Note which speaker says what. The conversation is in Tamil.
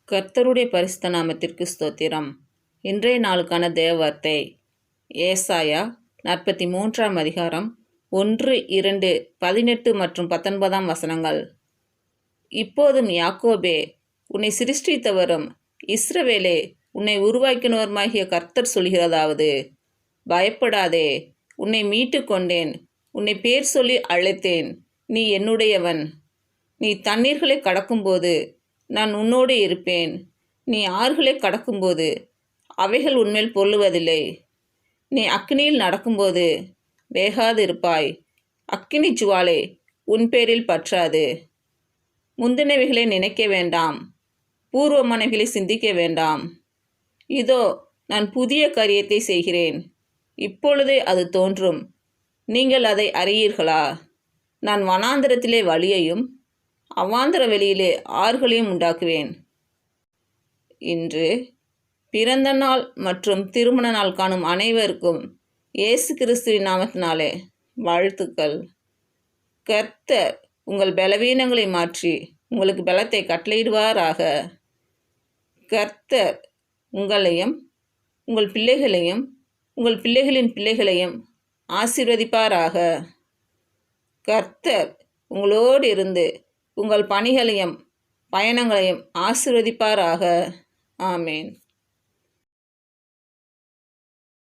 Speaker 1: கர்த்தருடைய பரிசுத்த நாமத்திற்கு ஸ்தோத்திரம். இன்றைய நாளுக்கான தேவவார்த்தை ஏசாயா 43 அதிகாரம் 1, 2, 18 மற்றும் 19 வசனங்கள். இப்போதும் யாக்கோபே, உன்னை சிருஷ்டித்தவரும் இஸ்ரவேலே, உன்னை உருவாக்கினவருமாகிய கர்த்தர் சொல்கிறதாவது: பயப்படாதே, உன்னை மீட்டு கொண்டேன், உன்னை பேர் சொல்லி அழைத்தேன், நீ என்னுடையவன். நீ தண்ணீர்களை கடக்கும்போது நான் உன்னோடு இருப்பேன், நீ ஆறுகளை கடக்கும்போது அவைகள் உன்மேல் பொருளுவதில்லை. நீ அக்கினியில் நடக்கும்போது வேகாதிருப்பாய், அக்கினி ஜுவாலை உன் பேரில் பற்றாது. முந்தினவைகளை நினைக்க வேண்டாம், பூர்வமானவைகளை சிந்திக்க வேண்டாம். இதோ, நான் புதிய காரியத்தை செய்கிறேன், இப்பொழுதே அது தோன்றும், நீங்கள் அதை அறியீர்களா? நான் வனாந்திரத்திலே வழியையும் அவாந்திர வெளியிலே ஆறுகளையும் உண்டாக்குவேன். இன்று பிறந்த நாள் மற்றும் திருமண நாள் காணும் அனைவருக்கும் இயேசு கிறிஸ்துவின் நாமத்தினாலே வாழ்த்துக்கள். கர்த்தர் உங்கள் பலவீனங்களை மாற்றி உங்களுக்கு பலத்தை கட்டளையிடுவாராக. கர்த்தர் உங்களையும் உங்கள் பிள்ளைகளையும் உங்கள் பிள்ளைகளின் பிள்ளைகளையும் ஆசீர்வதிப்பாராக. கர்த்தர் உங்களோடு இருந்து உங்கள் பணிகளையும் பயணங்களையும் ஆசீர்வதிப்பாராக. ஆமேன்.